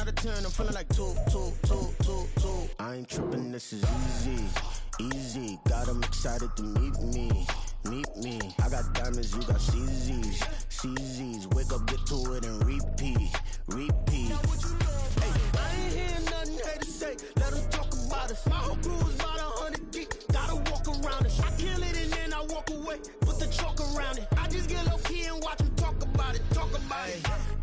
out of 10, I'm feeling like 2. I ain't tripping, this is easy. Got 'em excited to meet me. I got diamonds, you got CZs. Wake up, get to it, and repeat. Hey, I ain't hearing nothing haters say. Let them talk about us. My whole crew is about 100 deep. Gotta walk around us. I kill it and then I walk away. Put the chalk around it. I just get low key and watch them talk about it.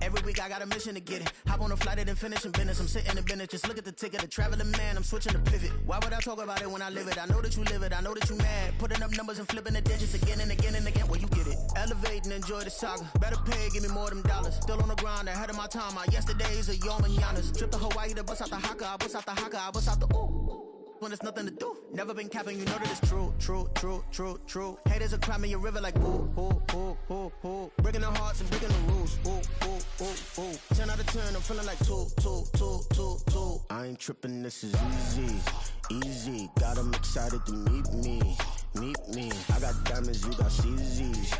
Every week I got a mission to get it. Hop on a flight and finish in business. I'm sitting in business. Just look at the ticket. A traveling man. I'm switching to pivot. Why would I talk about it when I live it? I know that you live it. I know that you mad. Putting up numbers and flipping the digits again and again and again. Well, you get it. Elevate and enjoy the saga. Better pay, give me more them dollars. Still on the grind, ahead of my time. My yesterdays are your mananas. Trip to Hawaii to bust out the haka. I bust out the haka. I bust out the ooh. When there's nothing to do. Never been capping, you know that it's true. Haters are climbing your river like ooh. Breaking the hearts and breaking the rules. Ooh. 10 out of 10, I'm feeling like 2. I ain't tripping, this is easy. Got 'em excited to meet me. I got diamonds, you got CZs.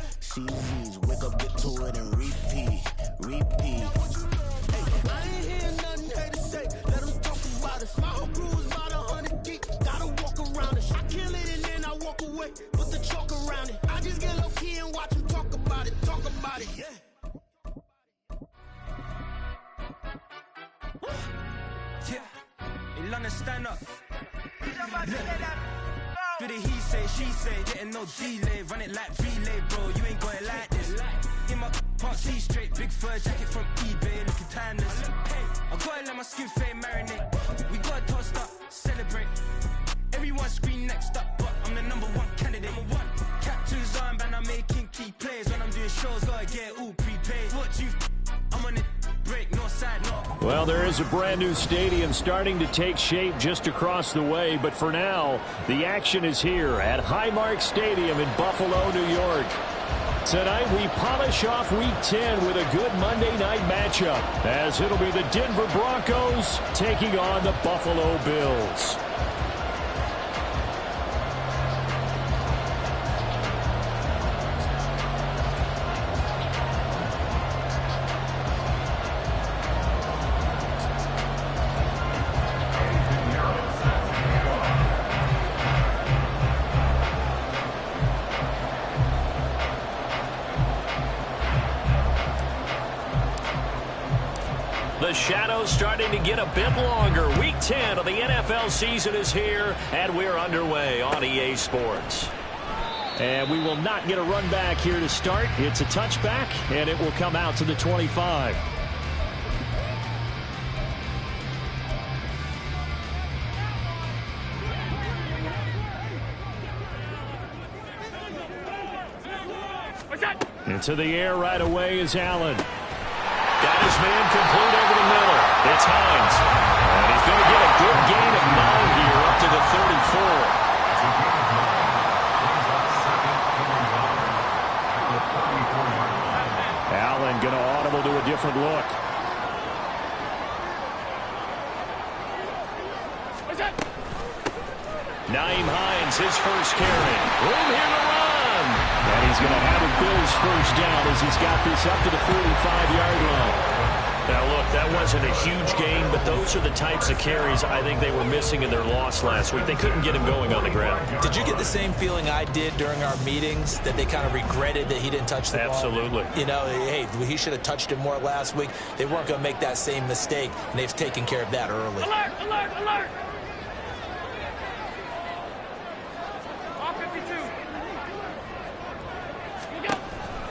Wake up, get to it, and repeat. Hey, I ain't hearing nothing haters say. Let them talk about us. My whole crew is about 100 deep. Gotta walk around us. I kill it and then I walk away. Put the chalk around it. I just get low key and watch them talk about it. Yeah. In London, stand up. Do the he say, she say, getting no delay. Run it like relay, bro. You ain't got it like this. In my can't see straight. Big fur jacket from eBay, looking timeless. I gotta let my skin fade marinate. We gotta toast up, celebrate. Everyone scream next up, but I'm the #1 candidate. Captain's armband, I'm making key plays. When I'm doing shows, gotta get all prepaid. What you I'm on it. Well, there is a brand new stadium starting to take shape just across the way, but for now, the action is here at Highmark Stadium in Buffalo, New York. Tonight, we polish off Week 10 with a good Monday night matchup, as it'll be the Denver Broncos taking on the Buffalo Bills. The shadows starting to get a bit longer. Week 10 of the NFL season is here, and we're underway on EA Sports. And we will not get a run back here to start. It's a touchback, and it will come out to the 25. Into the air right away is Allen. Got his man complete over the middle. It's Hines. And he's going to get a good gain of 9 here up to the 34. Allen going to audible to a different look. Naeem Hines, his first carry. Room here to run. And he's going to have a Bills first down as he's got this up to the 45-yard line. Now, look, that wasn't a huge gain, but those are the types of carries I think they were missing in their loss last week. They couldn't get him going on the ground. Did you get the same feeling I did during our meetings, that they kind of regretted that he didn't touch the ball? Absolutely. You know, hey, he should have touched it more last week. They weren't going to make that same mistake, and they've taken care of that early. Alert, alert, alert!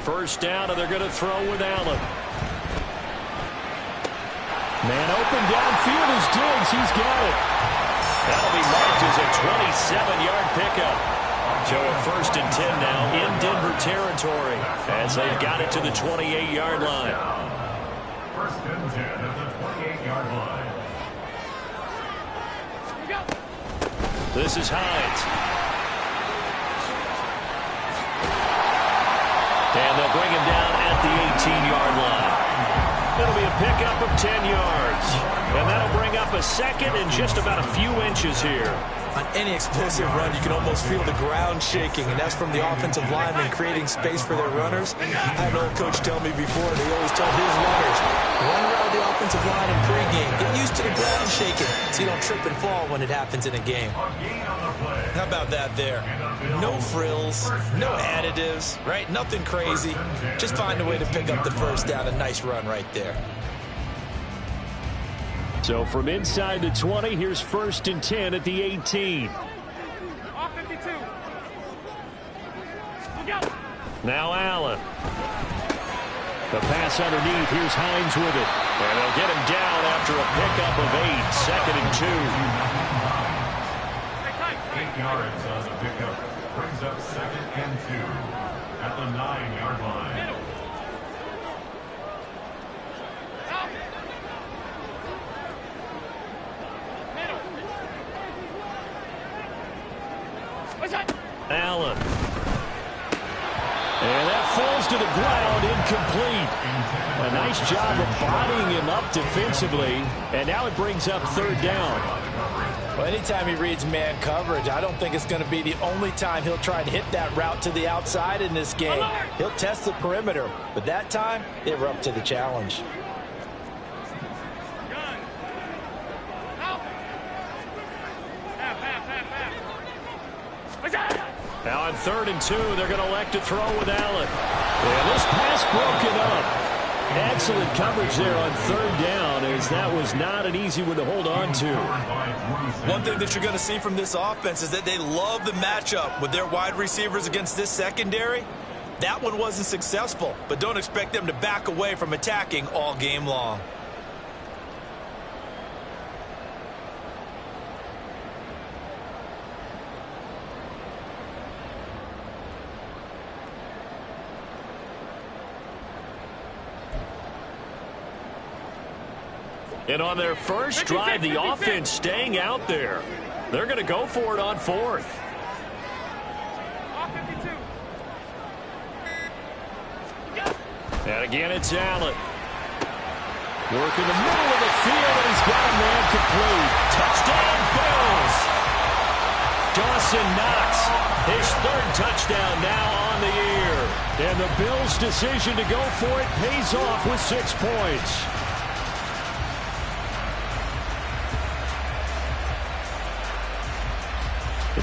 First down, and they're going to throw with Allen. Man open downfield is Diggs. He's got it. That'll be marked as a 27-yard pickup. So a 1st and 10 now in Denver territory as they've got it to the 28-yard line. 1st and 10 at the 28-yard line. This is Hines. And they'll bring him down at the 18-yard line. It'll be a pickup of 10 yards. And that'll bring up a 2nd and just about a few inches here. On any explosive run, you can almost feel the ground shaking, and that's from the offensive linemen creating space for their runners. I had an old coach tell me before, they always told his runners, run around the offensive line in pregame, get so you don't trip and fall when it happens in a game. How about that there? No frills, no additives, right? Nothing crazy. Just find a way to pick up the first down. A nice run right there. So from inside the 20, here's 1st and 10 at the 18. Now Allen. The pass underneath. Here's Hines with it. And they'll get him down after a pickup of 8. 2nd and 2. 8 yards on the pickup. Brings up 2nd and 2 at the 9-yard line. Allen. And that falls to the ground, incomplete. A nice job of bodying him up defensively. And now it brings up 3rd down. Well, anytime he reads man coverage, I don't think it's going to be the only time he'll try to hit that route to the outside in this game. He'll test the perimeter, but that time, they were up to the challenge. Now on 3rd and 2, they're going to elect to throw with Allen. And this pass broken up. Excellent coverage there on 3rd down, as that was not an easy one to hold on to. One thing that you're going to see from this offense is that they love the matchup with their wide receivers against this secondary. That one wasn't successful, but don't expect them to back away from attacking all game long. And on their first drive, the offense staying out there. They're going to go for it on 4th. And again, it's Allen. Working the middle of the field, and he's got a man complete. Touchdown, Bills! Dawson Knox, his 3rd touchdown now on the year. And the Bills' decision to go for it pays off with 6 points.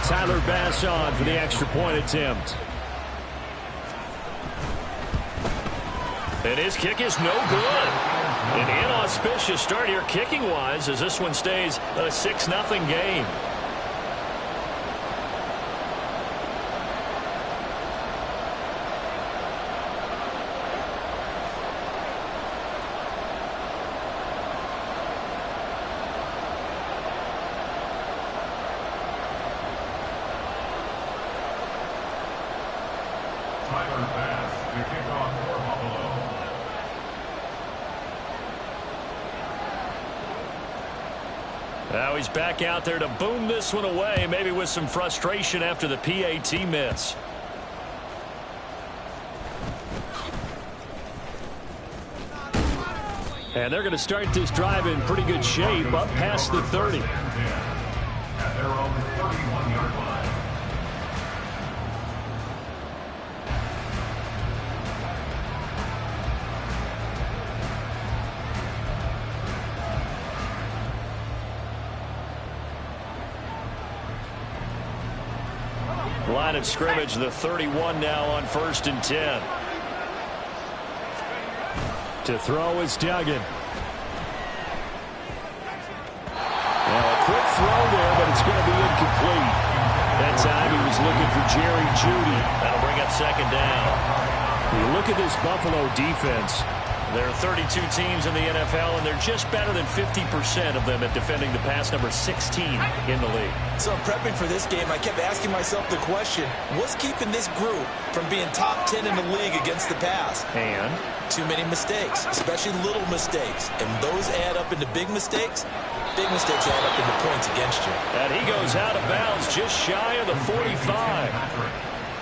Tyler Bass on for the extra point attempt. And his kick is no good. An inauspicious start here kicking-wise as this one stays a 6-0 game. Now he's back out there to boom this one away, maybe with some frustration after the PAT miss. And they're going to start this drive in pretty good shape, up past the 30. At their own 31-yard line. Line of scrimmage, the 31 now on 1st and 10. To throw is Duggan. Now a quick throw there, but it's going to be incomplete. That time he was looking for Jerry Jeudy. That'll bring up 2nd down. You look at this Buffalo defense. There are 32 teams in the NFL, and they're just better than 50% of them at defending the pass, number 16 in the league. So in prepping for this game, I kept asking myself the question, what's keeping this group from being top 10 in the league against the pass? And? Too many mistakes, especially little mistakes. And those add up into big mistakes. Big mistakes add up into points against you. And he goes out of bounds just shy of the 45.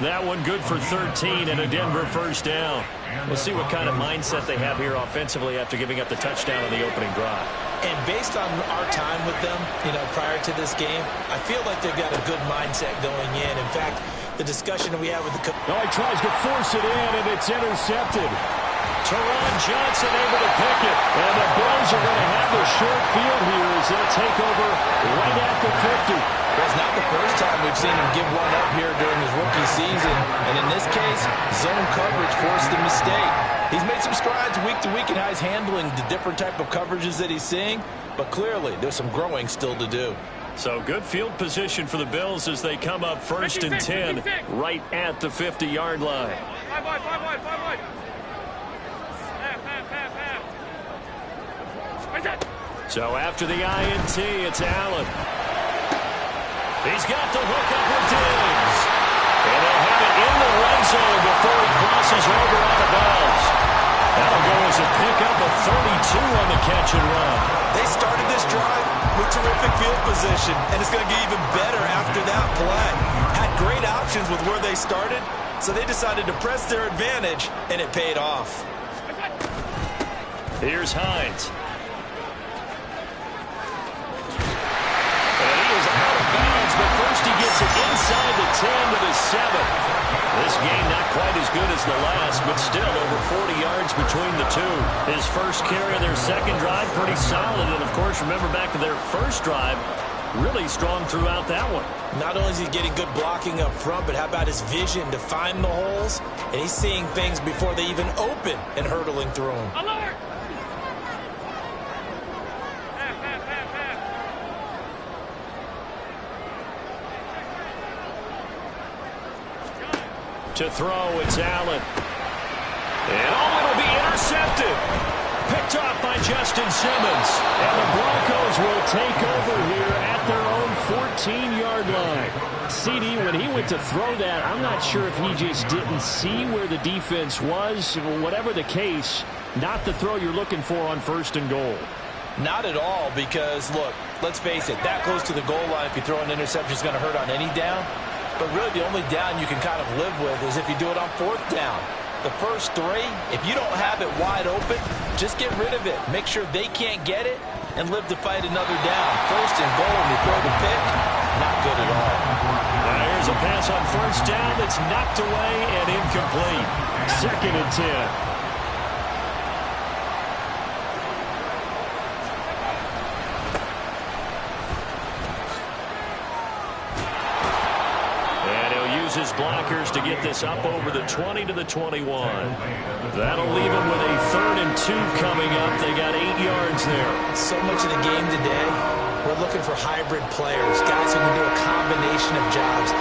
That one good for 13 and a Denver 1st down. We'll see what kind of mindset they have here offensively after giving up the touchdown on the opening drive. And based on our time with them, prior to this game, I feel like they've got a good mindset going in. In fact, the discussion that we had with the coach. Oh, he tries to force it in, and it's intercepted. Teron Johnson able to pick it. And the Bills are going to have the short field here as they'll take over right at the 50. Well, it's not the first time we've seen him give one up here during his rookie season. And in this case, zone coverage forced a mistake. He's made some strides week to week in how he's handling the different type of coverages that he's seeing. But clearly, there's some growing still to do. So good field position for the Bills as they come up 1st and 10 right at the 50-yard line. 5 wide. So after the INT, it's Allen. He's got the hook up with Diggs. And they'll have it in the red zone before he crosses over out of bounds. That'll go as a pickup of 32 on the catch and run. They started this drive with terrific field position, and it's going to get even better after that play. Had great options with where they started, so they decided to press their advantage, and it paid off. Here's Hines. And he is out of bounds, but first he gets it inside the 10 to the 7. This game not quite as good as the last, but still over 40 yards between the two. His first carry of their second drive, pretty solid. And, of course, remember back to their first drive, really strong throughout that one. Not only is he getting good blocking up front, but how about his vision to find the holes? And he's seeing things before they even open and hurdling through them. Alert! To throw, it's Allen. And it'll be intercepted. Picked off by Justin Simmons. And the Broncos will take over here at their own 14-yard line. CD, when he went to throw that, I'm not sure if he just didn't see where the defense was. Whatever the case, not the throw you're looking for on 1st and goal. Not at all, because, look, let's face it, that close to the goal line, if you throw an interception, is going to hurt on any down. But really the only down you can kind of live with is if you do it on 4th down. The first 3, if you don't have it wide open, just get rid of it. Make sure they can't get it and live to fight another down. 1st and goal, and you throw the pick, not good at all. Now here's a pass on 1st down that's knocked away and incomplete. 2nd and 10. His blockers to get this up over the 20 to the 21. That'll leave him with a 3rd and 2 coming up. They got 8 yards there. So much of the game today, we're looking for hybrid players, guys who can do a combination of jobs.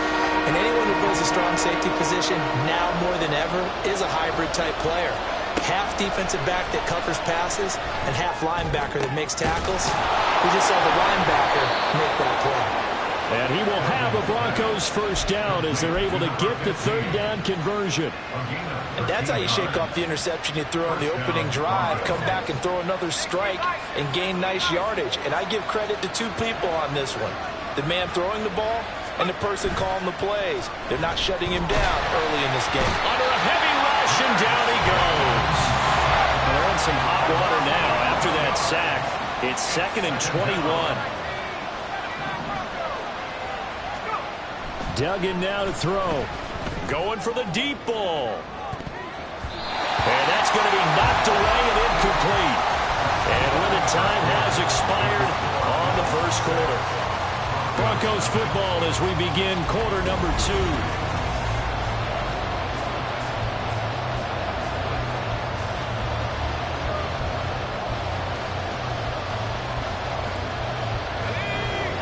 And anyone who plays a strong safety position now more than ever is a hybrid type player. Half defensive back that covers passes and half linebacker that makes tackles. We just saw the linebacker make that play. And he will have a Broncos 1st down as they're able to get the 3rd down conversion. And that's how you shake off the interception you threw on the opening drive, come back and throw another strike and gain nice yardage. And I give credit to 2 people on this one. The man throwing the ball and the person calling the plays. They're not shutting him down early in this game. Under a heavy rush, and down he goes. They're in some hot water now after that sack. It's 2nd and 21. Duggan now to throw. Going for the deep ball. And that's going to be knocked away and incomplete. And when the time has expired on the 1st quarter. Broncos football as we begin quarter number 2.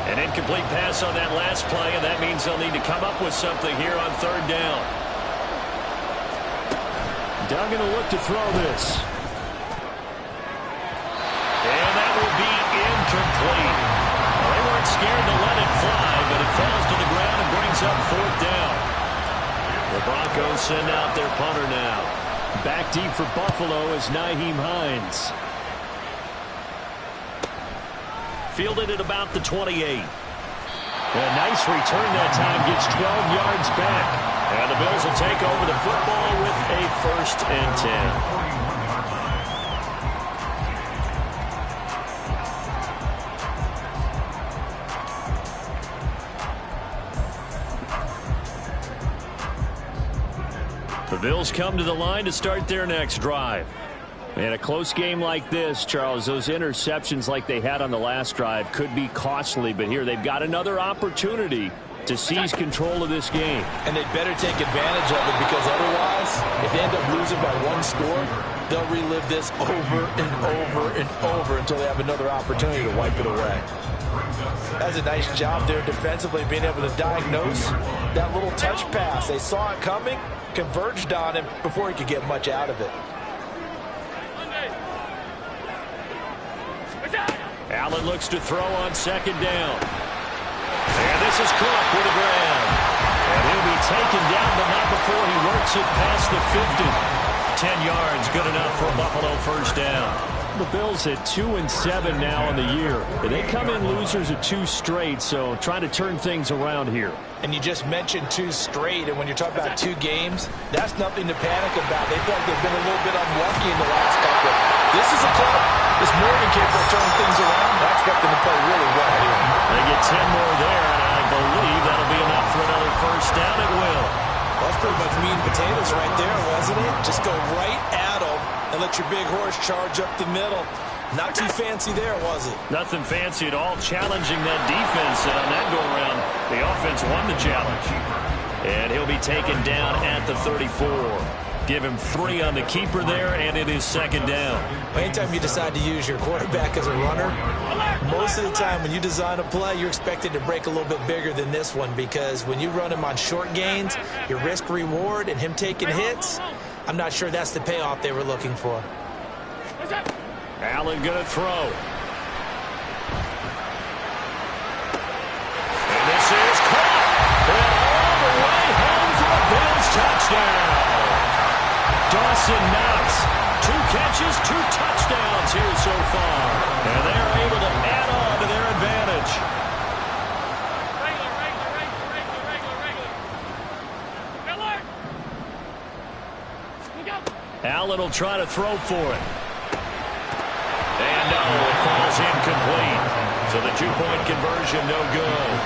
An incomplete pass on that last play, and that means they'll need to come up with something here on 3rd down. Duggan will look to throw this. And that will be incomplete. Well, they weren't scared to let it fly, but it falls to the ground and brings up 4th down. The Broncos send out their punter now. Back deep for Buffalo is Nyheim Hines. Fielded at about the 28. A nice return that time, gets 12 yards back. And the Bills will take over the football with a 1st and 10. The Bills come to the line to start their next drive. In a close game like this, Charles, those interceptions like they had on the last drive could be costly, but here they've got another opportunity to seize control of this game. And they'd better take advantage of it, because otherwise, if they end up losing by one score, they'll relive this over and over and over until they have another opportunity to wipe it away. That's a nice job there defensively, being able to diagnose that little touch pass. They saw it coming, converged on him before he could get much out of it. Allen looks to throw on second down. And this is Cook with a grab. And he'll be taken down, but not before he works it past the 50. 10 yards, good enough for a Buffalo first down. The Bills at 2-7 now on the year. They come in losers of 2 straight, so trying to turn things around here. And you just mentioned 2 straight, and when you're talking about 2 games, that's nothing to panic about. They feel like they've been a little bit unlucky in the last couple. This is a club that's more than capable of turning things around. I expect them to play really well here. They get 10 more there, and I believe that'll be enough for another first down. It will. That's pretty much meat and potatoes right there, wasn't it? Just go right at them and let your big horse charge up the middle. Not too fancy there, was it? Nothing fancy at all, challenging that defense. And on that go-around, the offense won the challenge. And he'll be taken down at the 34. Give him 3 on the keeper there, and it is second down. Anytime you decide to use your quarterback as a runner, most of the time when you design a play, you're expected to break a little bit bigger than this one, because when you run him on short gains, your risk-reward and him taking hits, I'm not sure that's the payoff they were looking for. Allen going to throw. And this is caught. And all the way home for a Bills touchdown. Dawson Knox, 2 catches, 2 touchdowns here so far. And they're able to add on to their advantage. Allen will try to throw for it. And no, it falls incomplete. So the 2-point conversion, no good.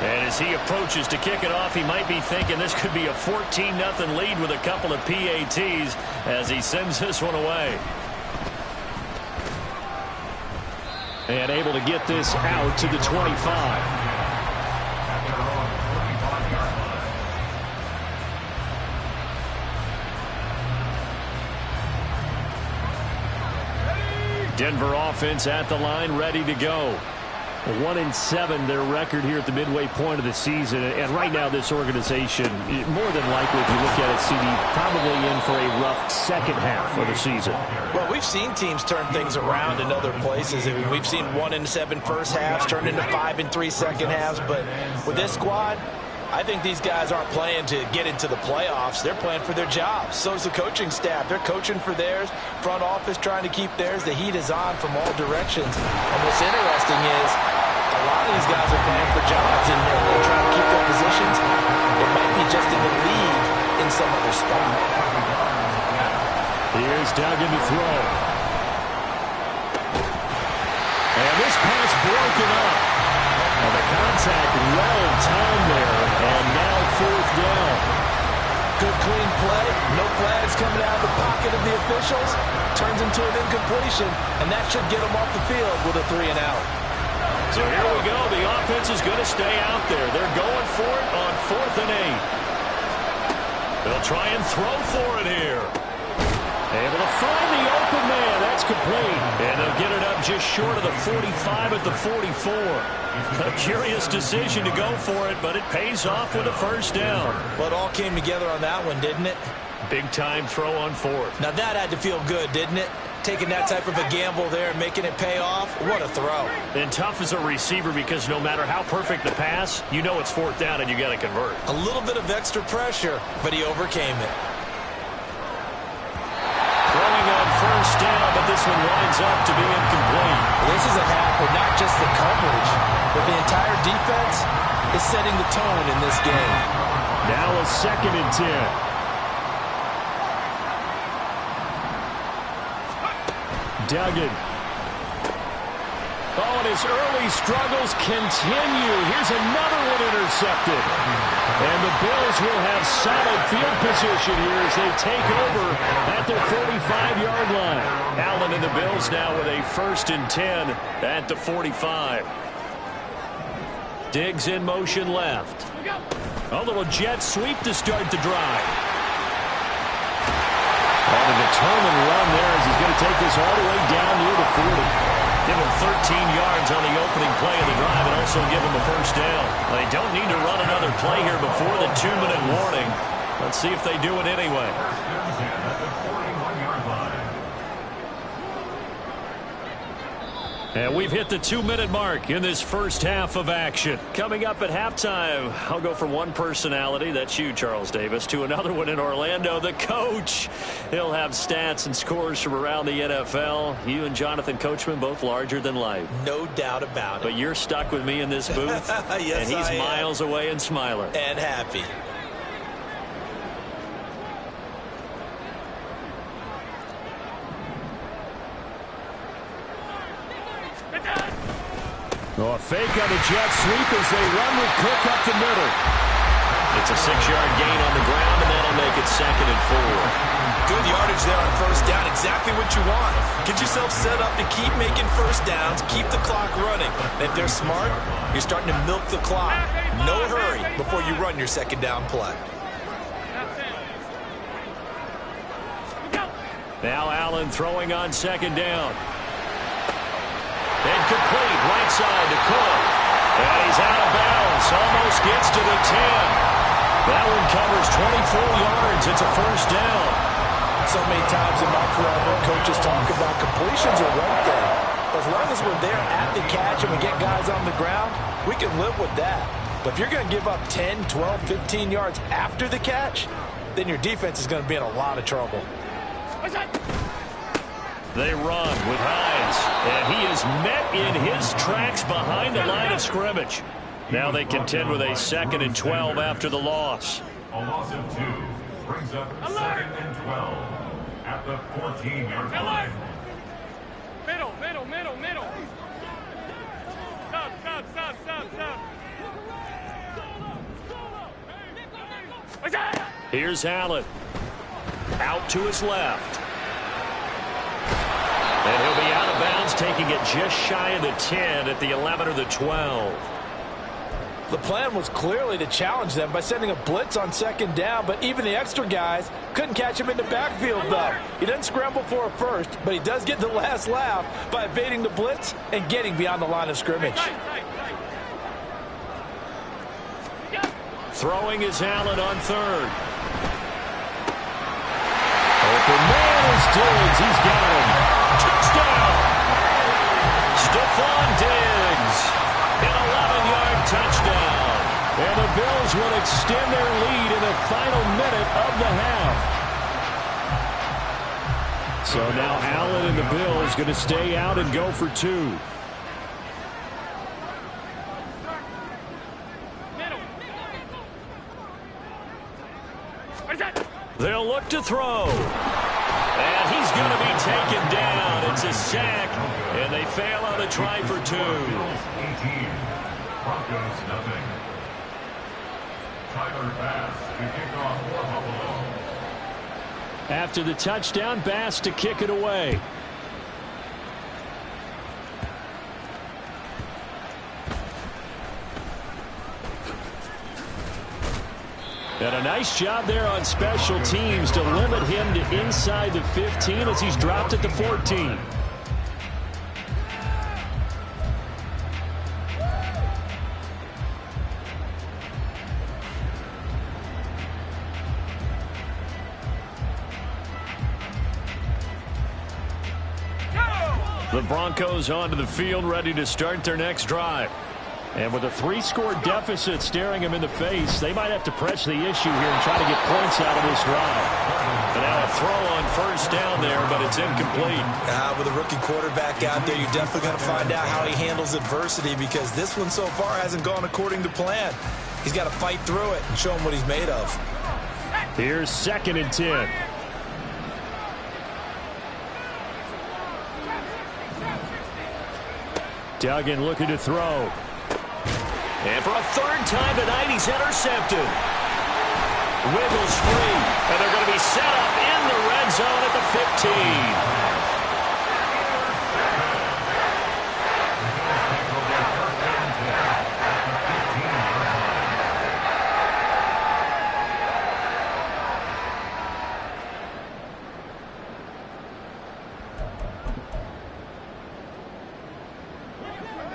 And as he approaches to kick it off, he might be thinking this could be a 14-0 lead with a couple of PATs as he sends this one away. And able to get this out to the 25. Denver offense at the line, ready to go. 1-7 their record here at the midway point of the season, and right now this organization, more than likely, if you look at it, CD, probably in for a rough second half of the season. Well, we've seen teams turn things around in other places. I mean, we've seen 1-7 first halves turn into 5-3 second halves, but with this squad, I think these guys aren't playing to get into the playoffs. They're playing for their jobs. So is the coaching staff. They're coaching for theirs. Front office trying to keep theirs. The heat is on from all directions. And what's interesting is a lot of these guys are playing for jobs and they're trying to keep their positions. It might be just in the league in some other spot. Here's Duggan to throw. And this pass broken up. And the contact well timed there, and now 4th down. Good clean play. No flags coming out of the pocket of the officials. Turns into an incompletion, and that should get them off the field with a 3-and-out. So here we go. The offense is going to stay out there. They're going for it on 4th and 8. They'll try and throw for it here. Able to find the open man. That's complete. And they'll get it up just short of the 45 at the 44. A curious decision to go for it, but it pays off with a first down. Well, it all came together on that one, didn't it? Big-time throw on 4th. Now that had to feel good, didn't it? Taking that type of a gamble there and making it pay off. What a throw. And tough as a receiver because no matter how perfect the pass, you know it's 4th down and you got to convert. A little bit of extra pressure, but he overcame it. Throwing on first down, but this one winds up to be incomplete. Well, this is a half where not just the coverage, but the entire defense is setting the tone in this game. Now a 2nd and 10. Duggan. Oh, and his early struggles continue. Here's another one intercepted. And the Bills will have solid field position here as they take over at their 45-yard line. Allen and the Bills now with a 1st and 10 at the 45. Diggs in motion left. A little jet sweep to start the drive. And a determined run there as he's going to take this all the way down near the 40. Give him 13 yards on the opening play of the drive and also give him a 1st down. They don't need to run another play here before the 2-minute warning. Let's see if they do it anyway. And we've hit the 2-minute mark in this first half of action. Coming up at halftime, I'll go from one personality, that's you, Charles Davis, to another one in Orlando, the coach. He'll have stats and scores from around the NFL. You and Jonathan Coachman, both larger than life. No doubt about it. But you're stuck with me in this booth. Yes, and he's miles away and smiling. And happy. Oh, a fake on the jet sweep as they run with Cook up the middle. It's a 6-yard gain on the ground, and that'll make it 2nd and 4. Good yardage there on 1st down. Exactly what you want. Get yourself set up to keep making 1st downs, keep the clock running. And if they're smart, you're starting to milk the clock. No hurry before you run your 2nd down play. Now Allen throwing on 2nd down. Incomplete, right side to Cook. And he's out of bounds, almost gets to the 10. That one covers 24 yards. It's a 1st down. So many times in my career, I've heard coaches talk about completions are one thing. As long as we're there at the catch and we get guys on the ground, we can live with that. But if you're going to give up 10, 12, 15 yards after the catch, then your defense is going to be in a lot of trouble. They run with Hines, and he is met in his tracks behind the line of scrimmage. Now they contend with a 2nd and 12 after the loss. A loss of 2 brings up 2nd and 12 at the 14-yard line. Middle. Stop. Here's Allen. Out to his left. And he'll be out of bounds, taking it just shy of the 10 at the 11 or the 12. The plan was clearly to challenge them by sending a blitz on 2nd down, but even the extra guys couldn't catch him in the backfield, though. He doesn't scramble for a 1st, but he does get the last laugh by evading the blitz and getting beyond the line of scrimmage. Throwing is Allen on 3rd. Open man is Diggs. He's got him. Touchdown! Stephon Diggs. An 11-yard touchdown. And the Bills will extend their lead in the final minute of the half. So now Allen and the Bills going to stay out and go for 2. They'll look to throw. And he's going to be taken down. It's a sack, and they fail on a try for 2. 18. Broncos nothing. Tyler Bass to kick off for Buffalo. After the touchdown, Bass to kick it away. And a nice job there on special teams to limit him to inside the 15 as he's dropped at the 14. The Broncos onto the field, ready to start their next drive. And with a 3-score deficit staring him in the face, they might have to press the issue here and try to get points out of this drive. And now a throw on 1st down there, but it's incomplete. With a rookie quarterback out there, you're definitely going to find out how he handles adversity, because this one so far hasn't gone according to plan. He's got to fight through it and show him what he's made of. Here's 2nd and 10. Duggan looking to throw. And for a third time tonight, he's intercepted. Wiggles free, and they're going to be set up in the red zone at the 15.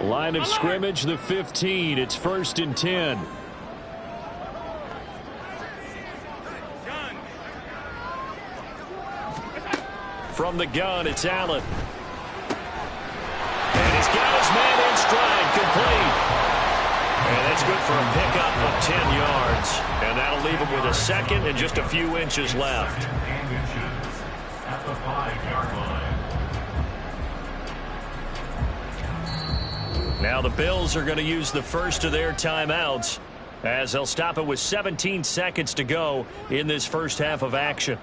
Line of scrimmage, the 15. It's 1st and 10. From the gun, it's Allen. And he's got his man in stride, complete. And that's good for a pickup of 10 yards. And that'll leave him with a second and just a few inches left. At the 5-yard line. Now the Bills are going to use the first of their timeouts as they'll stop it with 17 seconds to go in this first half of action.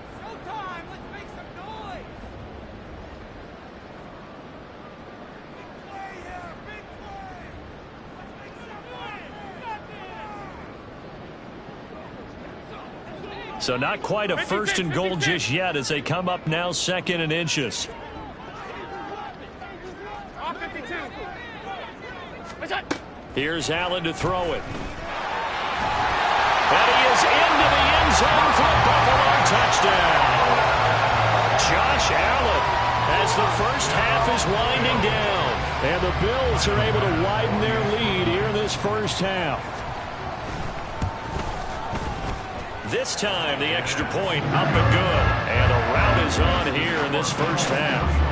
So not quite a 1st and goal just yet as they come up now 2nd and inches. Here's Allen to throw it. And he is into the end zone for a Buffalo touchdown. Josh Allen as the first half is winding down. And the Bills are able to widen their lead here in this first half. This time the extra point up and good. And a rout is on here in this first half.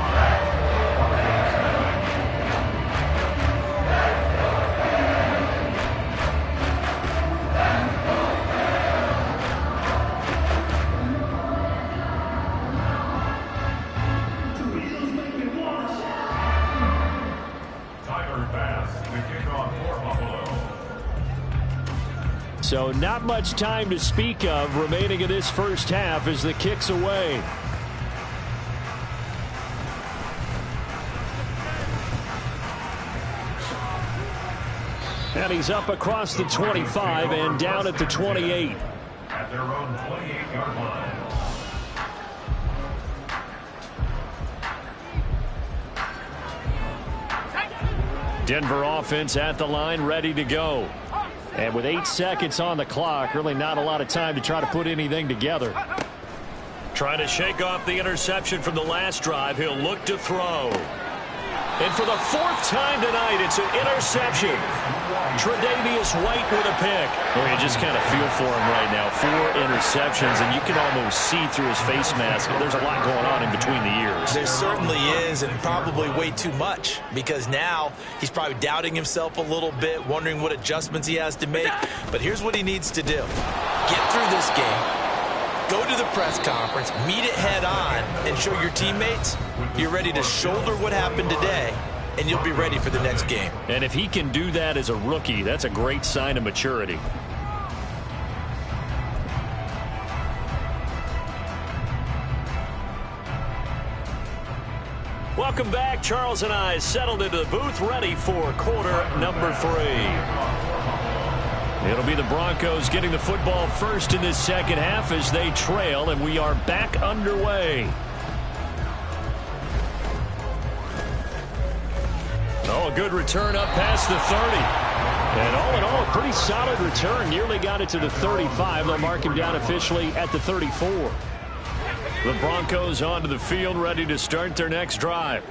So not much time to speak of remaining in this first half as the kick's away. And he's up across the 25 and down at the 28. At their own 28-yard line. Denver offense at the line, ready to go. And with 8 seconds on the clock, really not a lot of time to try to put anything together. Trying to shake off the interception from the last drive. He'll look to throw. And for the 4th time tonight, it's an interception. Tre'Davious White with a pick. Well, you just kind of feel for him right now. 4 interceptions, and you can almost see through his face mask. There's a lot going on in between the ears. There certainly is, and probably way too much, because now he's probably doubting himself a little bit, wondering what adjustments he has to make. But here's what he needs to do. Get through this game. Go to the press conference, meet it head on, and show your teammates you're ready to shoulder what happened today, and you'll be ready for the next game. And if he can do that as a rookie, that's a great sign of maturity. Welcome back. Charles and I settled into the booth, ready for quarter number 3. It'll be the Broncos getting the football first in this second half as they trail, and we are back underway. Oh, a good return up past the 30. And all in all, a pretty solid return. Nearly got it to the 35. They'll mark him down officially at the 34. The Broncos onto the field, ready to start their next drive.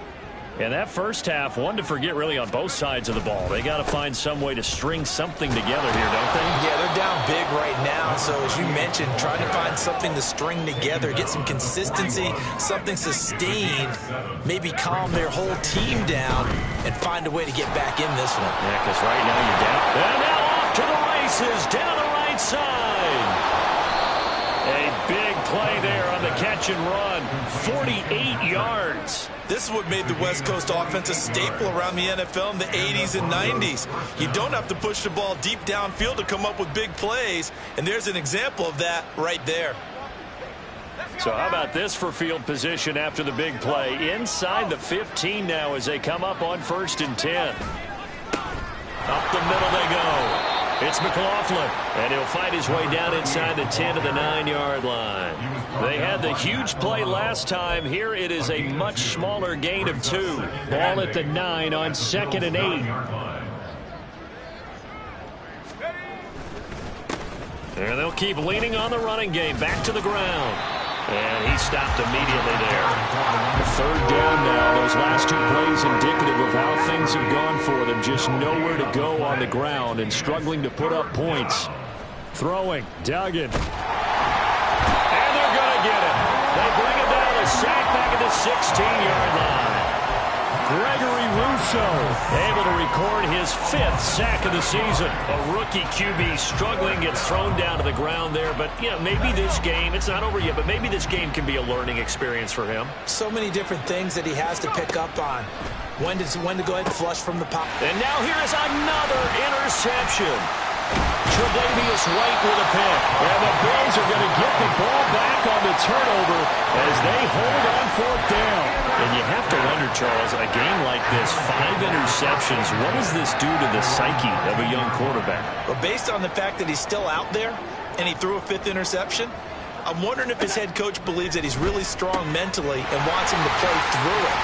And that first half, one to forget really on both sides of the ball. They got to find some way to string something together here, don't they? Yeah, they're down big right now. So as you mentioned, trying to find something to string together, get some consistency, something sustained, maybe calm their whole team down and find a way to get back in this one. Yeah, because right now you're down. And now off to the races, down the right side. A big play there on the catch and run. 48 yards. This is what made the West Coast offense a staple around the NFL in the 80s and 90s. You don't have to push the ball deep downfield to come up with big plays, and there's an example of that right there. So how about this for field position after the big play? Inside the 15 now as they come up on 1st and 10. Up the middle they go. It's McLaughlin, and he'll fight his way down inside the 10 to the 9-yard line. They had the huge play last time. Here it is a much smaller gain of 2. Ball at the 9 on 2nd and 8. And they'll keep leaning on the running game. Back to the ground. And he stopped immediately there. 3rd down now. Those last 2 plays indicative of how things have gone for them. Just nowhere to go on the ground and struggling to put up points. Throwing. Duggan. And they're going to get it. They bring it down. A sack back at the 16-yard line. Gregory Rousseau able to record his 5th sack of the season. A rookie QB struggling, gets thrown down to the ground there. But, you know, maybe this game, it's not over yet, but maybe this game can be a learning experience for him. So many different things that he has to pick up on. When to go ahead and flush from the pocket. And now here is another interception. Tre'Davious White with a pick. And the Bills are going to get the ball back on the turnover as they hold on 4th down. And you have to wonder, Charles, in a game like this, 5 interceptions, what does this do to the psyche of a young quarterback? Well, based on the fact that he's still out there and he threw a 5th interception, I'm wondering if his head coach believes that he's really strong mentally and wants him to play through it.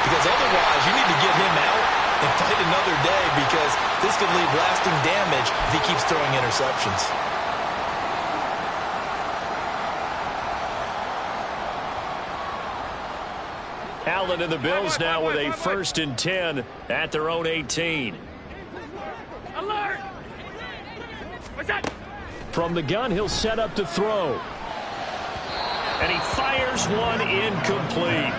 Because otherwise, you need to get him out and fight another day, because this could leave lasting damage if he keeps throwing interceptions. Allen and the Bills now with a 1st and 10 at their own 18. Alert! What's that? From the gun, he'll set up to throw. And he fires one incomplete.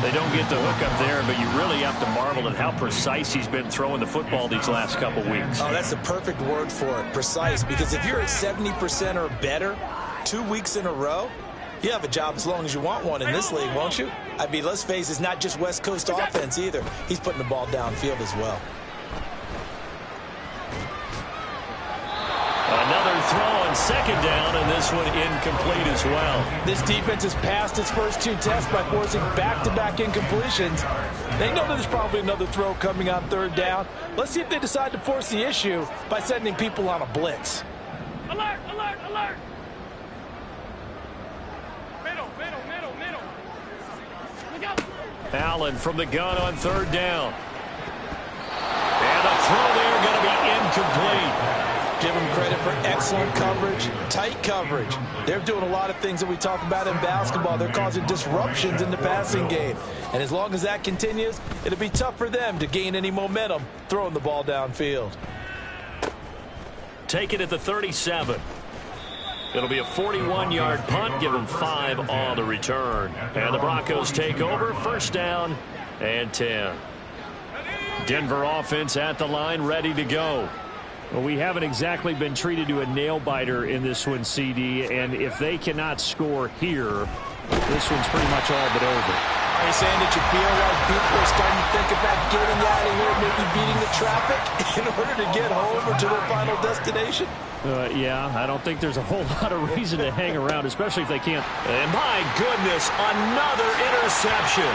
They don't get the hook up there, but you really have to marvel at how precise he's been throwing the football these last couple weeks. Oh, that's the perfect word for it, precise, because if you're at 70% or better 2 weeks in a row, you have a job as long as you want one in this league, won't you? I mean, let's face it, it's not just West Coast offense either. He's putting the ball downfield as well. Another throw on 2nd down, and this one incomplete as well. This defense has passed its first 2 tests by forcing back-to-back incompletions. They know there's probably another throw coming on 3rd down. Let's see if they decide to force the issue by sending people on a blitz. Alert! Alert! Alert! Middle! Look out! Allen from the gun on 3rd down. And the throw there going to be incomplete. Give them credit for excellent coverage, tight coverage. They're doing a lot of things that we talk about in basketball. They're causing disruptions in the passing game. And as long as that continues, it'll be tough for them to gain any momentum throwing the ball downfield. Take it at the 37. It'll be a 41-yard punt. Give them 5 on the return. And the Broncos take over. 1st down and 10. Denver offense at the line, ready to go. Well, we haven't exactly been treated to a nail-biter in this one, CD, and if they cannot score here, this one's pretty much all but over. Are you saying that you feel like people are starting to think about getting out of here, maybe beating the traffic in order to get home or to their final destination? Yeah, I don't think there's a whole lot of reason to hang around, especially if they can't. And my goodness, another interception.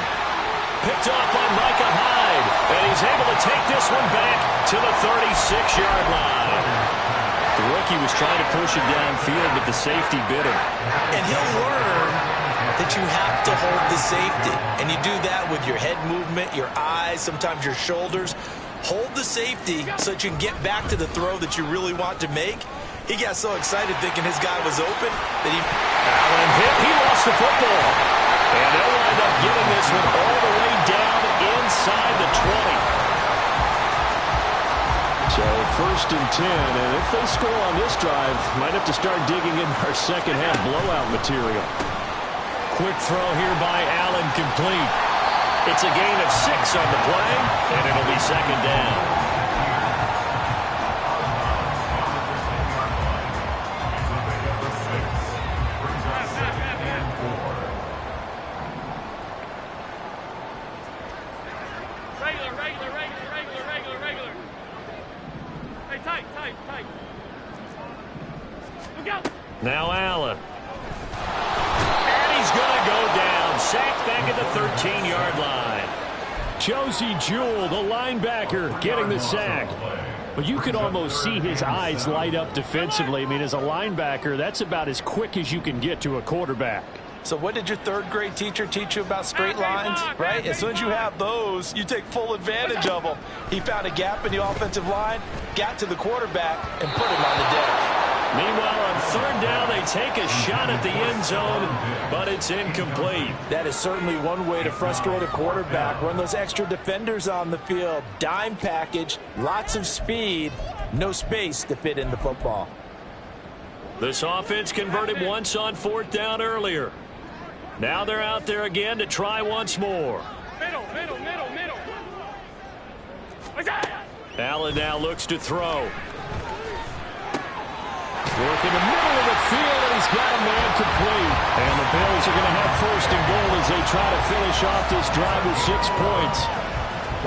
Picked off by Micah Hyde, and he's able to take this one back to the 36-yard line. The rookie was trying to push it downfield, but the safety bit him. And he'll learn that you have to hold the safety. And you do that with your head movement, your eyes, sometimes your shoulders. Hold the safety so that you can get back to the throw that you really want to make. He got so excited thinking his guy was open that Allen hit. He lost the football. And they'll wind up getting this one all the way down inside the 20. So 1st and 10, and if they score on this drive, might have to start digging in our second half blowout material. Quick throw here by Allen, complete. It's a gain of 6 on the play, and it'll be 2nd down. Regular. Hey, tight. Look out! Now Allen. And he's sacked back at the 13-yard line. Josie Jewell, the linebacker, getting the sack. But you can almost see his eyes light up defensively. I mean, as a linebacker, that's about as quick as you can get to a quarterback. So what did your third-grade teacher teach you about straight lines, right? As soon as you have those, you take full advantage of them. He found a gap in the offensive line, got to the quarterback, and put him on the deck. Meanwhile, on third down, they take a shot at the end zone, but it's incomplete. That is certainly one way to frustrate a quarterback. Run those extra defenders on the field. Dime package, lots of speed, no space to fit in the football. This offense converted once on fourth down earlier. Now they're out there again to try once more. Middle. Allen now looks to throw. Work in the middle of the field, and he's got a man complete. And the Bills are going to have first and goal as they try to finish off this drive with 6 points.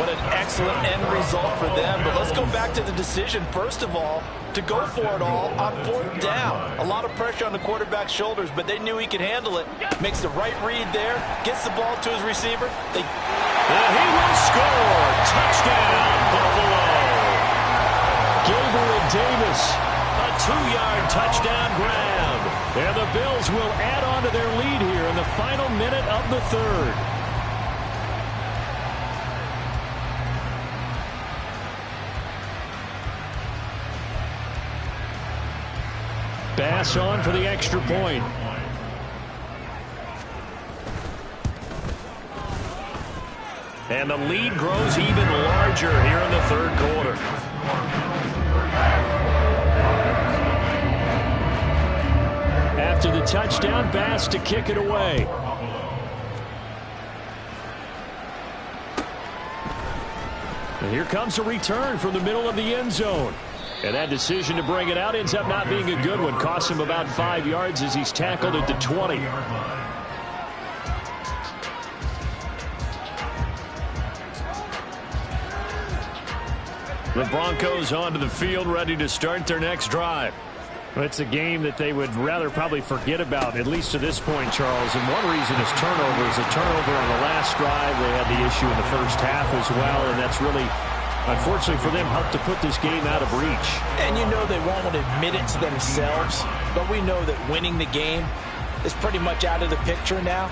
What an excellent end result for them. But let's go back to the decision, first of all, to go for it all on fourth down. A lot of pressure on the quarterback's shoulders, but they knew he could handle it. Makes the right read there, gets the ball to his receiver. He will score. Touchdown, Buffalo. Gabriel Davis. A 2-yard touchdown grab. And the Bills will add on to their lead here in the final minute of the third. Bass on for the extra point. And the lead grows even larger here in the third quarter. After the touchdown, Bass to kick it away. And here comes a return from the middle of the end zone. And that decision to bring it out ends up not being a good one. Costs him about 5 yards as he's tackled at the 20. The Broncos onto the field, ready to start their next drive. It's a game that they would rather probably forget about, at least to this point, Charles. And one reason is turnovers. A turnover on the last drive. They had the issue in the first half as well, and that's really, unfortunately for them, helped to put this game out of reach. And you know they won't want to admit it to themselves, but we know that winning the game is pretty much out of the picture now.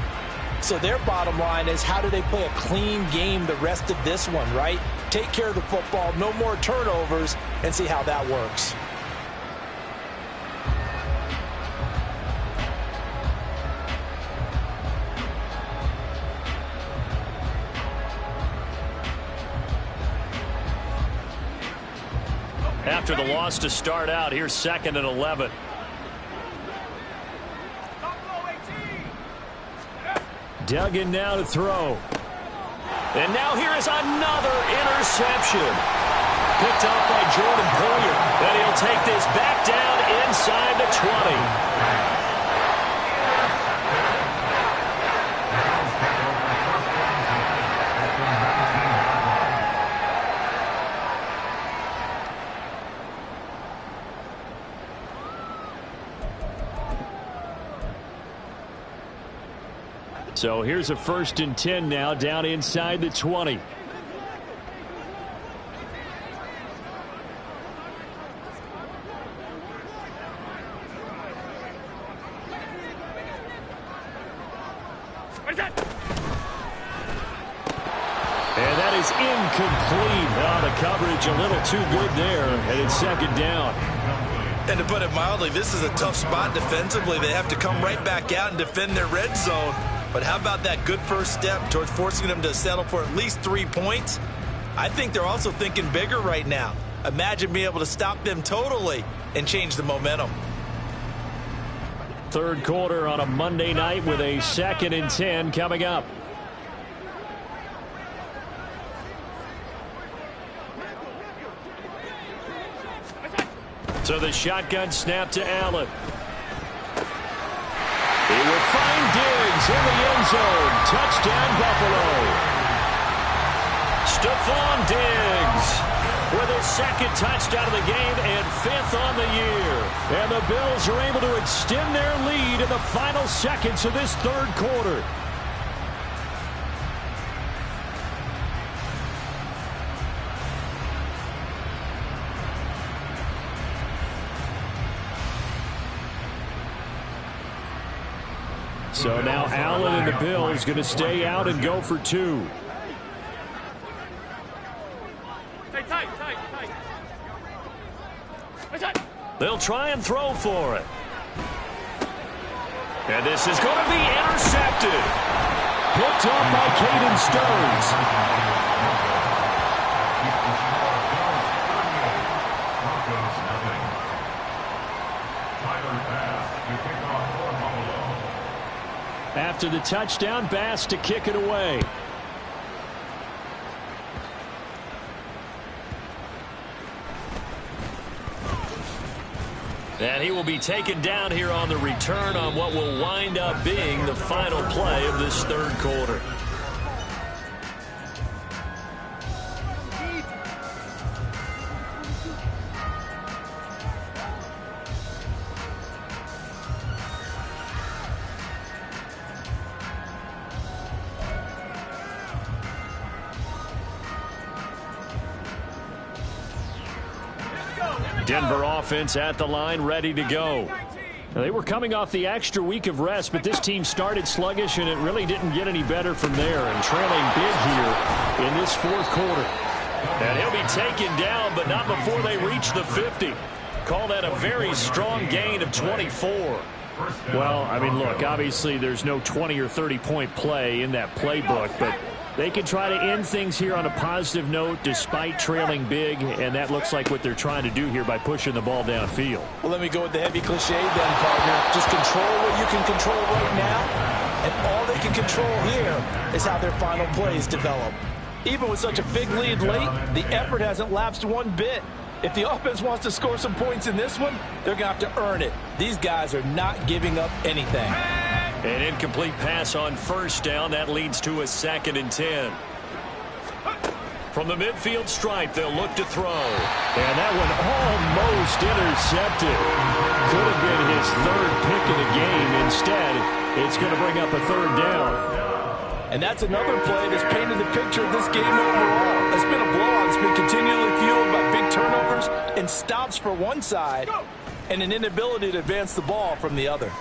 So their bottom line is, how do they play a clean game the rest of this one, right? Take care of the football, no more turnovers, and see how that works. After the loss to start out, here's 2nd and 11. Duggan now to throw. And now here is another interception. Picked up by Jordan Poyer. And he'll take this back down inside the 20. So here's a 1st and 10 now, down inside the 20. And that is incomplete. Oh, the coverage a little too good there, and it's 2nd down. And to put it mildly, this is a tough spot defensively. They have to come right back out and defend their red zone. But how about that good first step towards forcing them to settle for at least 3 points? I think they're also thinking bigger right now. Imagine being able to stop them totally and change the momentum. Third quarter on a Monday night with a 2nd and 10 coming up. So the shotgun snap to Allen. He will find Diggs in the end zone. Touchdown, Buffalo. Stephon Diggs with his 2nd touchdown of the game and 5th on the year. And the Bills are able to extend their lead in the final seconds of this third quarter. So now Allen and the Bills going to stay out and go for 2. Stay tight. They'll try and throw for it. And this is going to be intercepted. Picked up by Caden Stearns. After the touchdown, Bass to kick it away. And he will be taken down here on the return on what will wind up being the final play of this third quarter. Denver offense at the line, ready to go. Now, they were coming off the extra week of rest, but this team started sluggish, and it really didn't get any better from there. And trailing big here in this fourth quarter. And he'll be taken down, but not before they reach the 50. Call that a very strong gain of 24. Well, I mean, look, obviously there's no 20 or 30-point play in that playbook, but they can try to end things here on a positive note despite trailing big, and that looks like what they're trying to do here by pushing the ball downfield. Well, let me go with the heavy cliche then, partner. Just control what you can control right now, and all they can control here is how their final plays develop. Even with such a big lead late, the effort hasn't lapsed one bit. If the offense wants to score some points in this one, they're going to have to earn it. These guys are not giving up anything. An incomplete pass on first down. That leads to a 2nd and 10. From the midfield stripe, they'll look to throw. And that one almost intercepted. Could have been his 3rd pick of the game. Instead, it's going to bring up a 3rd down. And that's another play that's painted the picture of this game overall. It's been a blowout. It's been continually fueled by big turnovers and stops for one side and an inability to advance the ball from the other.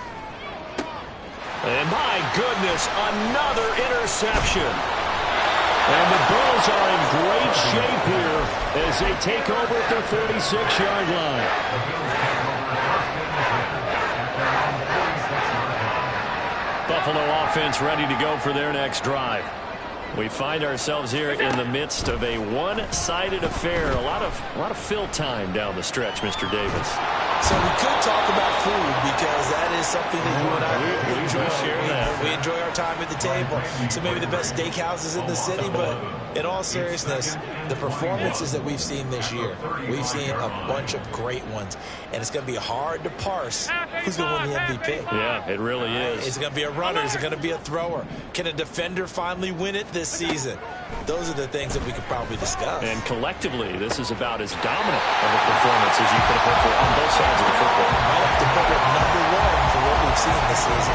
And my goodness, another interception. And the Bills are in great shape here as they take over at their 46-yard line. Buffalo offense ready to go for their next drive. We find ourselves here in the midst of a one-sided affair. A lot of fill time down the stretch, Mr. Davis. So we could talk about food because that is something that you and I enjoy. We enjoy our time at the table. So maybe the best steakhouses in the city, but in all seriousness, the performances that we've seen this year, we've seen a bunch of great ones, and it's going to be hard to parse who's going to win the MVP. Yeah, it really is. Is it going to be a runner? Is it going to be a thrower? Can a defender finally win it this season? Those are the things that we could probably discuss. And collectively, this is about as dominant of a performance as you could have hoped for on both sides of the football. I'd have to put it number 1 for what we've seen this season.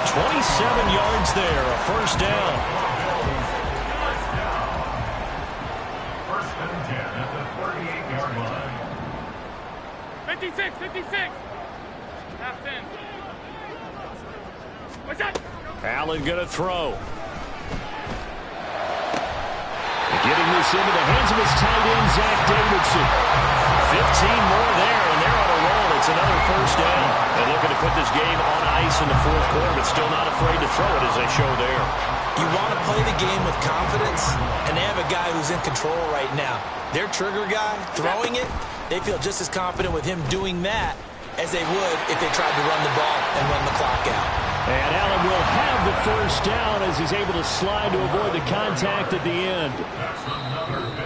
27 yards there, a first down. First and 10 at the 38-yard line. 56. Half 10. What's that? Allen going to throw. Getting this into the hands of his tight end, Zach Davidson. 15 more there, and they're on a roll. It's another first down. And looking to put this game on ice in the fourth quarter, but still not afraid to throw it as they show there. You want to play the game with confidence, and they have a guy who's in control right now. Their trigger guy, throwing it, they feel just as confident with him doing that as they would if they tried to run the ball and run the clock out. And Allen will have the first down as he's able to slide to avoid the contact at the end.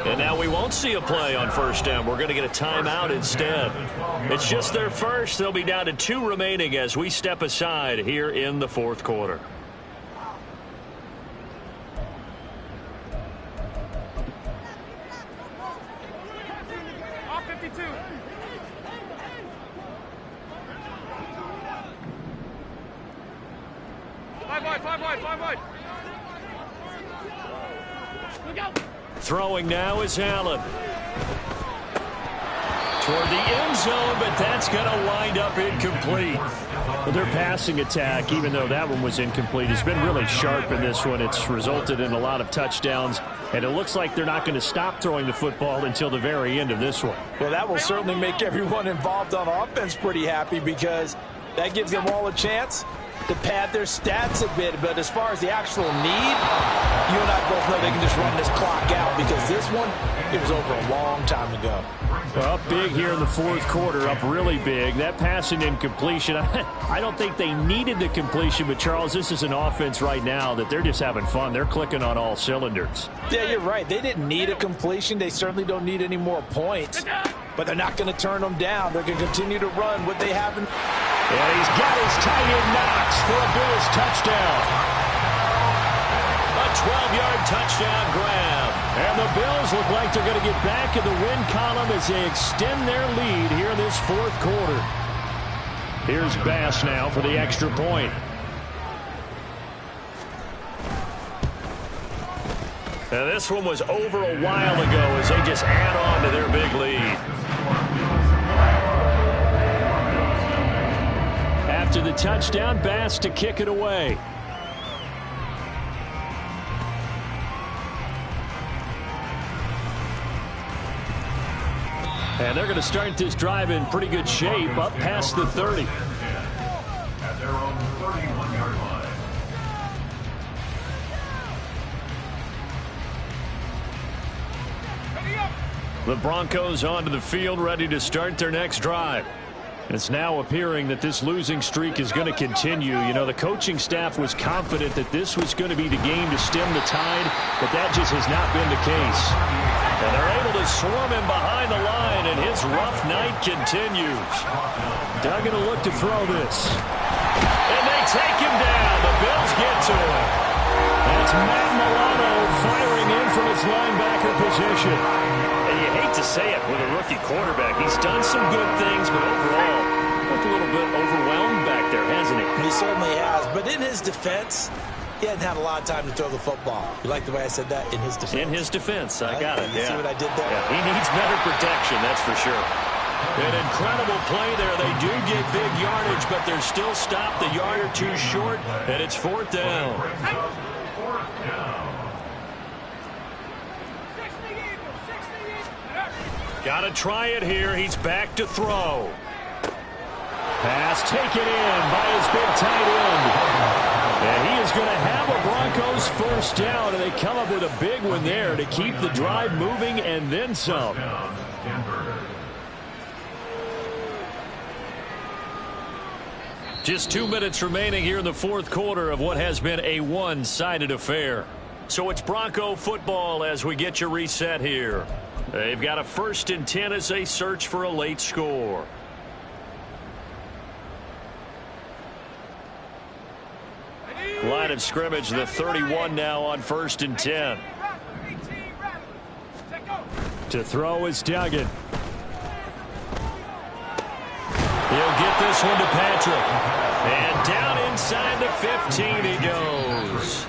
And now we won't see a play on first down. We're going to get a timeout instead. It's just their first. They'll be down to 2 remaining as we step aside here in the fourth quarter. Off 52. Five wide. Look out. Throwing now is Allen. toward the end zone, but that's going to wind up incomplete. Well, their passing attack, even though that one was incomplete, has been really sharp in this one. It's resulted in a lot of touchdowns, and it looks like they're not going to stop throwing the football until the very end of this one. Well, that will certainly make everyone involved on offense pretty happy because that gives them all a chance to pad their stats a bit. But as far as the actual need, you and I both know they can just run this clock out because this one, it was over a long time ago. Well, up big here in the fourth quarter, up really big. That passing incompletion, I don't think they needed the completion, but Charles, this is an offense right now that they're just having fun. They're clicking on all cylinders. Yeah, you're right. They didn't need a completion. They certainly don't need any more points, but they're not going to turn them down. They're going to continue to run what they have. And he's got his tight end Knox for a Bills touchdown. A 12-yard touchdown grab. And the Bills look like they're going to get back in the win column as they extend their lead here in this fourth quarter. Here's Bass now for the extra point. Now this one was over a while ago as they just add on to their big lead. After the touchdown, Bass to kick it away. And they're going to start this drive in pretty good shape, up past the 30. At their own 31-yard line. The Broncos onto the field, ready to start their next drive. It's now appearing that this losing streak is going to continue. You know, the coaching staff was confident that this was going to be the game to stem the tide, but that just has not been the case. And they're able to swarm him behind the line, and his rough night continues. Duggan will look to throw this. And they take him down. The Bills get to him. That's Matt Milano firing in from his linebacker position. And you hate to say it with a rookie quarterback. He's done some good things, but overall, looked a little bit overwhelmed back there, hasn't he? He certainly has. But in his defense, he hadn't had a lot of time to throw the football. You like the way I said that? In his defense. In his defense. I got it. You see what I did there? Yeah, he needs better protection, that's for sure. An incredible play there. They do get big yardage, but they're still stopped a yard or two short, and it's fourth down. Got to try it here. He's back to throw. Pass taken in by his big tight end. And he is going to have a Broncos first down, and they come up with a big one there to keep the drive moving and then some. Just 2 minutes remaining here in the fourth quarter of what has been a one-sided affair. So it's Bronco football as we get you reset here. They've got a 1st and 10 as they search for a late score. Line of scrimmage, the 31 now on 1st and 10. To throw is Duggan. He'll get this one to Patrick. And down inside the 15 he goes.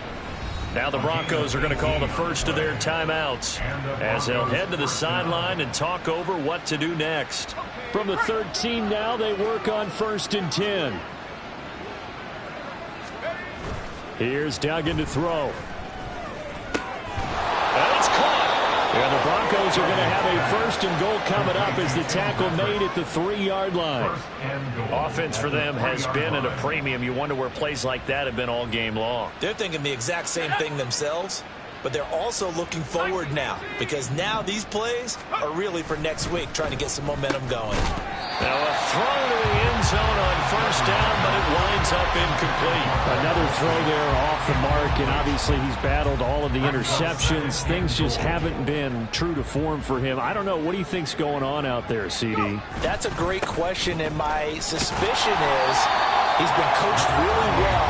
Now the Broncos are going to call the first of their timeouts as they'll head to the sideline and talk over what to do next. From the 13 now, they work on 1st and 10. Here's Duggan to throw. And it's caught. And the Broncos are going to have a 1st and goal coming up as the tackle made at the 3-yard line. Offense for them has been at a premium. You wonder where plays like that have been all game long. They're thinking the exact same thing themselves, but they're also looking forward now because now these plays are really for next week, trying to get some momentum going. Now a throw to the end zone on 1st down, but it winds up incomplete. Another throw there off the mark, and obviously he's battled all of the interceptions. Things just haven't been true to form for him. I don't know. What do you think's going on out there, CD? That's a great question, and my suspicion is he's been coached really well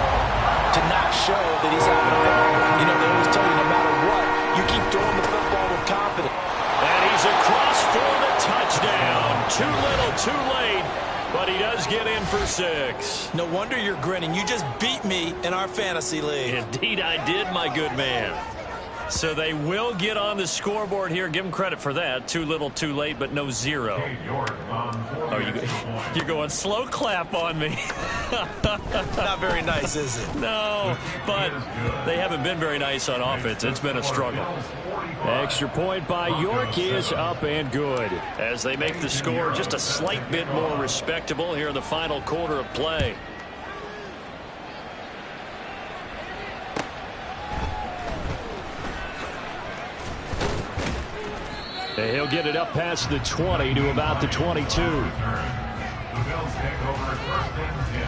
to not show that he's having a problem. You know, they always tell you no matter what, you keep throwing the football with confidence. And he's across for the touchdown. Too little, too late, but he does get in for 6. No wonder you're grinning. You just beat me in our fantasy league. Indeed I did, my good man. So they will get on the scoreboard here. Give them credit for that. Too little, too late, but no zero. Oh, you're going slow clap on me. Not very nice, is it? No, but they haven't been very nice on offense. It's been a struggle. Extra point by York is up and good as they make the score just a slight bit more respectable here in the final quarter of play. He'll get it up past the 20 to about the 22. The Bills take over first and 10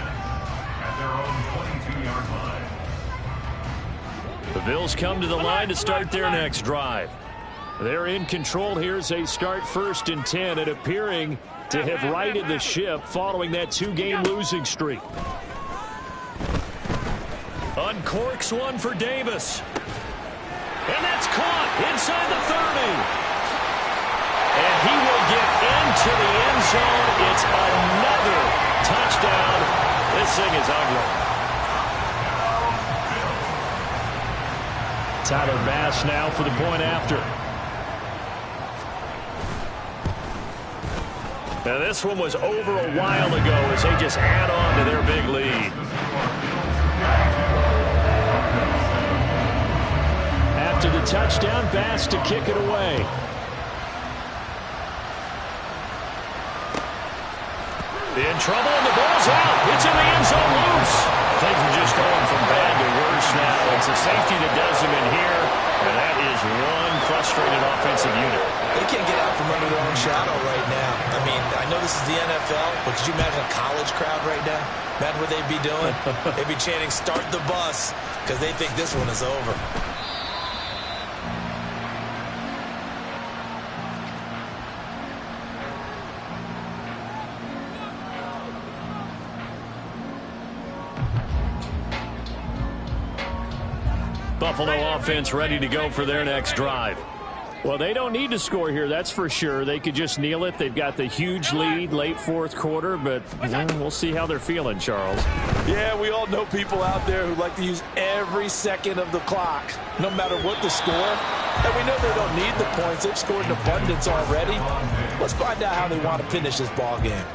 at their own 22-yard line. The Bills come to the line to start their next drive. They're in control here as they start first and 10 and appearing to have righted the ship following that 2-game losing streak. Uncorks one for Davis. And that's caught inside the 30. And he will get into the end zone. It's another touchdown. This thing is ugly. Tyler Bass now for the point after. Now this one was over a while ago as they just add on to their big lead. After the touchdown, Bass to kick it away. In trouble, and the ball's out. It's in the end zone loose. Things are just going from bad to worse now. It's a safety that does them in here, and that is one frustrated offensive unit. They can't get out from under their own shadow right now. I mean, I know this is the NFL, but could you imagine a college crowd right now? Imagine what they'd be doing. They'd be chanting, "Start the bus," because they think this one is over. Buffalo offense ready to go for their next drive. Well, they don't need to score here, that's for sure. They could just kneel it. They've got the huge lead late fourth quarter, but we'll see how they're feeling, Charles. Yeah, we all know people out there who like to use every second of the clock, no matter what the score. And we know they don't need the points. They've scored in abundance already. Let's find out how they want to finish this ball game.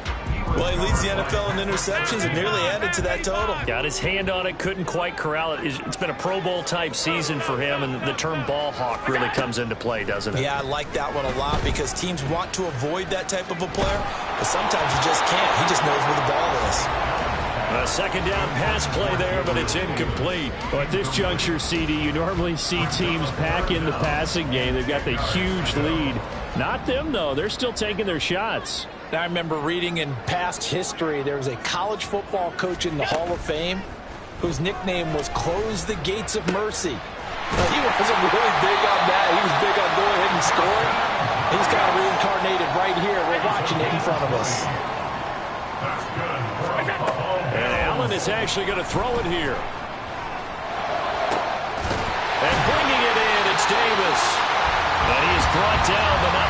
Well, he leads the NFL in interceptions and nearly added to that total. Got his hand on it, couldn't quite corral it. It's been a Pro Bowl type season for him, and the term ball hawk really comes into play, doesn't it? Yeah, I like that one a lot because teams want to avoid that type of a player, but sometimes you just can't. He just knows where the ball is. A second down pass play there, but it's incomplete. Well, at this juncture, CD, you normally see teams pack in the passing game. They've got the huge lead. Not them, though. They're still taking their shots. I remember reading in past history there was a college football coach in the Hall of Fame whose nickname was Close the Gates of Mercy. Now, he wasn't really big on that. He was big on go ahead and score. He's kind of reincarnated right here. We're watching it in front of us. And Allen is actually going to throw it here. And bringing it in, it's Davis. And he is brought down, but not